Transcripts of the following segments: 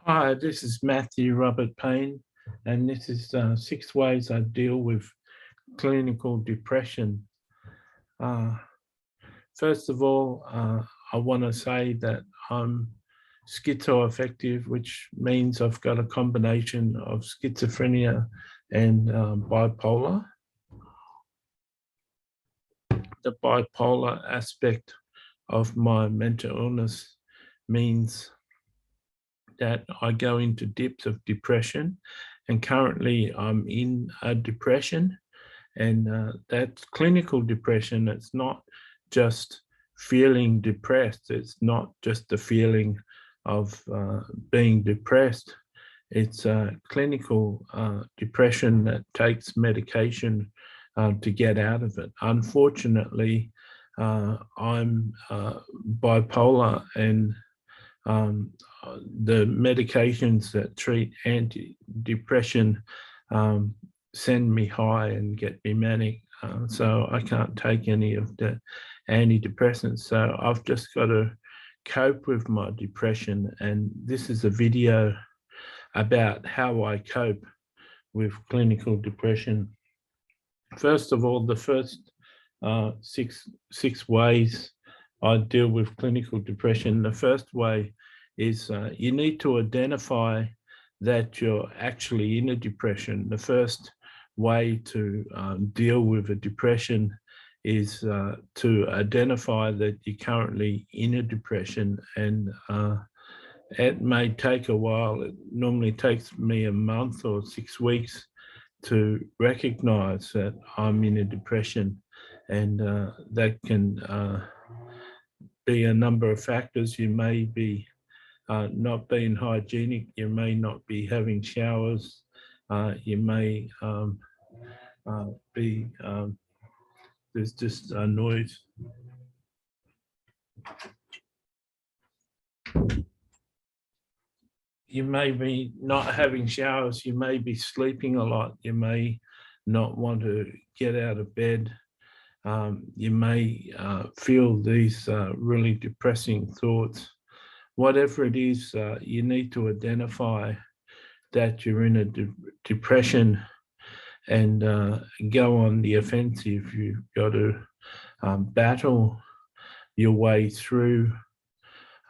Hi, this is Matthew Robert Payne, and this is 6 ways I deal with clinical depression. Uh, First of all, I want to say that I'm schizoaffective, which means I've got a combination of schizophrenia and bipolar. The bipolar aspect of my mental illness means that I go into dips of depression, and currently I'm in a depression, and that's clinical depression. It's not just feeling depressed. It's not just the feeling of being depressed. It's clinical depression that takes medication to get out of it. Unfortunately, I'm bipolar, and um, the medications that treat antidepressant send me high and get me manic. So I can't take any of the antidepressants. So I've just got to cope with my depression. And this is a video about how I cope with clinical depression. First of all, the first six ways I deal with clinical depression. The first way is you need to identify that you're actually in a depression. The first way to deal with a depression is to identify that you're currently in a depression, and it may take a while. It normally takes me a month or 6 weeks to recognize that I'm in a depression, and that can be a number of factors. You may be not being hygienic, you may not be having showers, you may be, there's just a noise. You may be not having showers, you may be sleeping a lot, you may not want to get out of bed. You may feel these really depressing thoughts. Whatever it is, you need to identify that you're in a depression and go on the offensive. You've got to battle your way through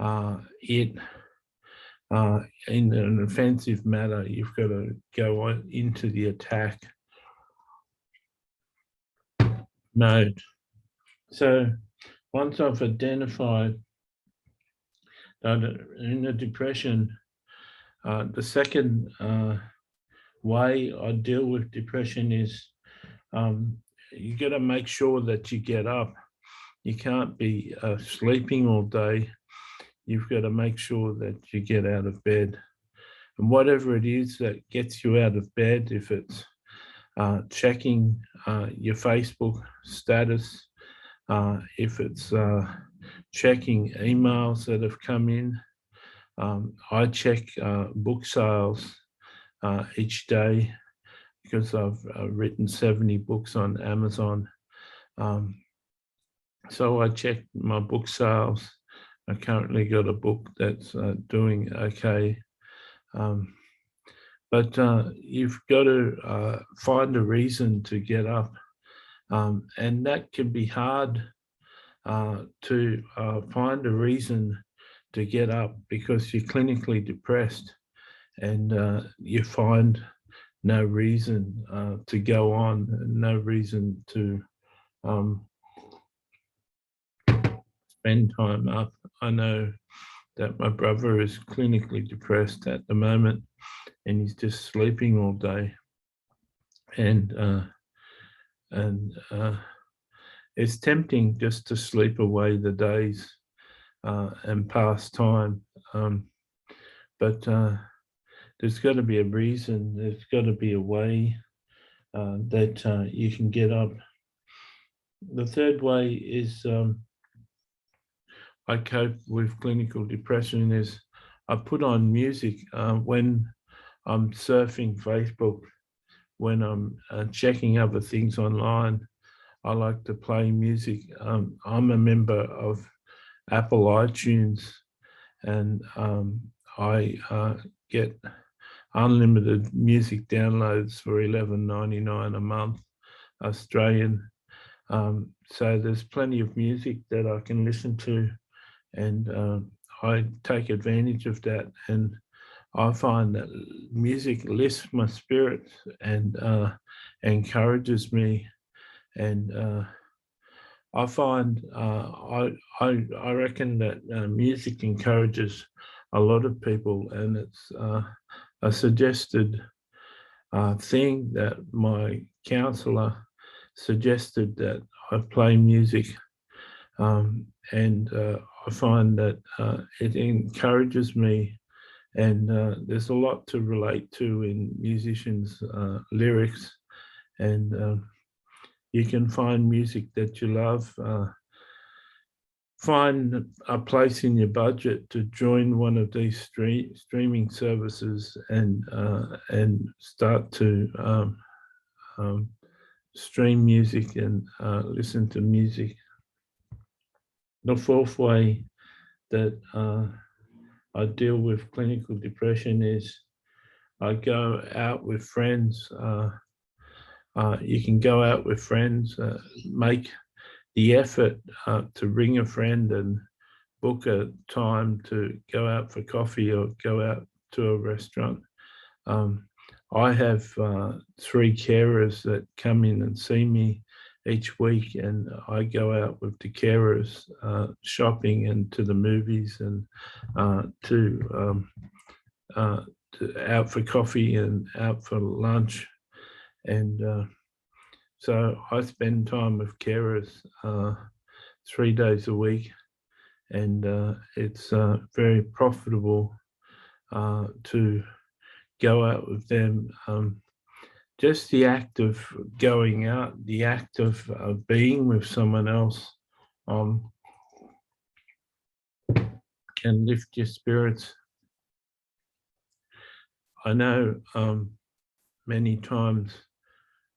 it in an offensive manner. You've got to go on into the attack mode. So once I've identified that in a depression, the second way I deal with depression is you got to make sure that you get up. You can't be sleeping all day. You've got to make sure that you get out of bed. And whatever it is that gets you out of bed, if it's checking your Facebook status, if it's checking emails that have come in. I check book sales each day because I've written 70 books on Amazon. So I check my book sales. I currently got a book that's doing okay. But you've got to find a reason to get up. And that can be hard to find a reason to get up because you're clinically depressed, and you find no reason to go on, no reason to spend time up. I know that my brother is clinically depressed at the moment, and he's just sleeping all day, and it's tempting just to sleep away the days and pass time, but there's got to be a reason. There's got to be a way that you can get up. The third way is I cope with clinical depression is I put on music when I'm surfing Facebook, when I'm checking other things online. I like to play music. I'm a member of Apple iTunes, and I get unlimited music downloads for $11.99 a month, Australian. So there's plenty of music that I can listen to, and I take advantage of that. And I find that music lifts my spirits and encourages me. And I find I reckon that music encourages a lot of people, and it's a suggested thing that my counsellor suggested that I play music, and I find that it encourages me, and there's a lot to relate to in musicians' lyrics, and you can find music that you love. Find a place in your budget to join one of these streaming services and start to stream music and listen to music. The fourth way that I deal with clinical depression is I go out with friends. You can go out with friends, make the effort to ring a friend and book a time to go out for coffee or go out to a restaurant. I have 3 carers that come in and see me each week, and I go out with the carers shopping and to the movies and to out for coffee and out for lunch. And so I spend time with carers 3 days a week, and it's very profitable to go out with them. Just the act of going out, the act of being with someone else can lift your spirits. I know many times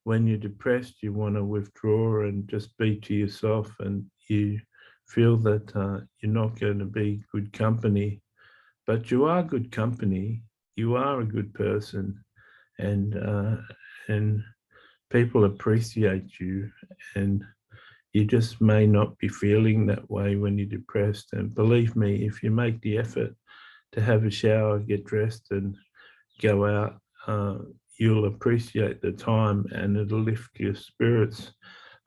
when you're depressed, you want to withdraw and just be to yourself, and you feel that you're not going to be good company, but you are good company. You are a good person, and people appreciate you, and you just may not be feeling that way when you're depressed. And believe me, if you make the effort to have a shower, get dressed, and go out, you'll appreciate the time, and it'll lift your spirits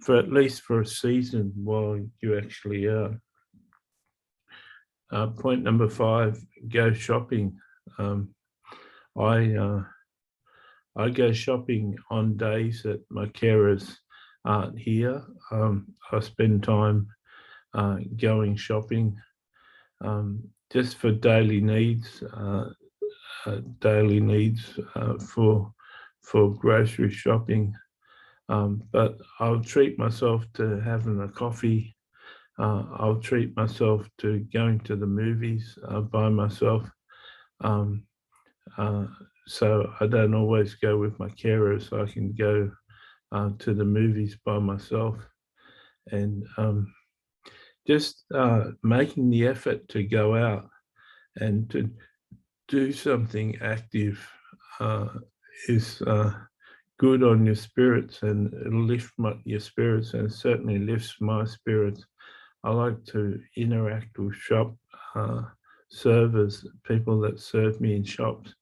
for at least for a season while you actually are. Point number 5, go shopping. I go shopping on days that my carers aren't here. I spend time going shopping just for daily needs, for grocery shopping. But I'll treat myself to having a coffee. I'll treat myself to going to the movies by myself. So I don't always go with my carers. So I can go to the movies by myself, and just making the effort to go out and to do something active is good on your spirits, and it'll lift your spirits, and it certainly lifts my spirits. I like to interact with shop servers, people that serve me in shops.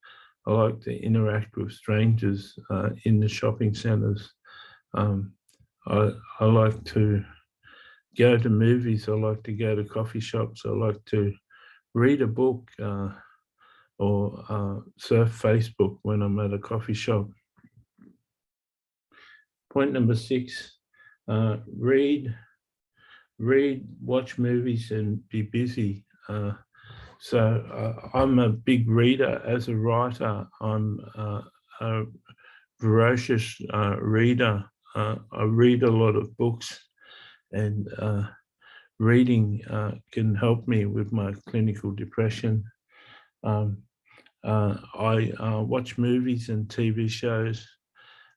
I like to interact with strangers in the shopping centres. I like to go to movies. I like to go to coffee shops. I like to read a book or surf Facebook when I'm at a coffee shop. Point number 6, read, watch movies, and be busy. So I'm a big reader. As a writer, I'm a voracious reader. I read a lot of books, and reading can help me with my clinical depression. I watch movies and TV shows,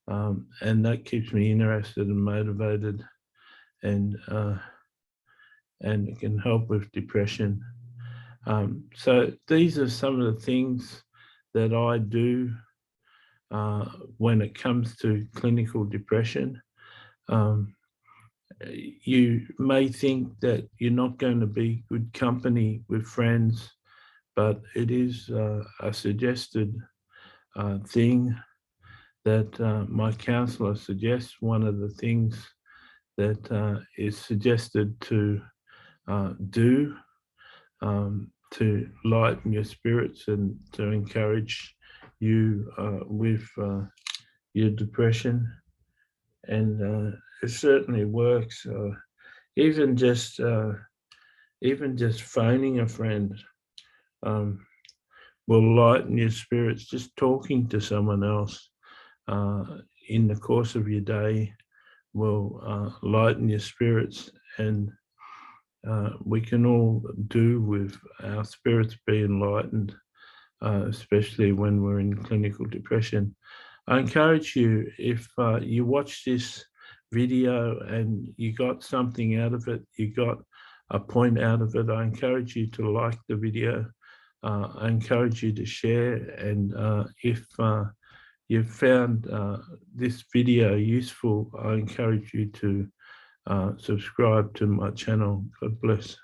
and that keeps me interested and motivated, and it can help with depression. So these are some of the things that I do when it comes to clinical depression. Um, you may think that you're not going to be good company with friends, but it is a suggested thing that my counsellor suggests. One of the things that is suggested to do to lighten your spirits and to encourage you with your depression. And it certainly works. Even just even just phoning a friend um, will lighten your spirits. Just talking to someone else uh, in the course of your day will lighten your spirits, and we can all do with our spirits being lightened, especially when we're in clinical depression. I encourage you, if you watch this video and you got something out of it, you got a point out of it, I encourage you to like the video. I encourage you to share, and if you've found this video useful, I encourage you to subscribe to my channel. God bless.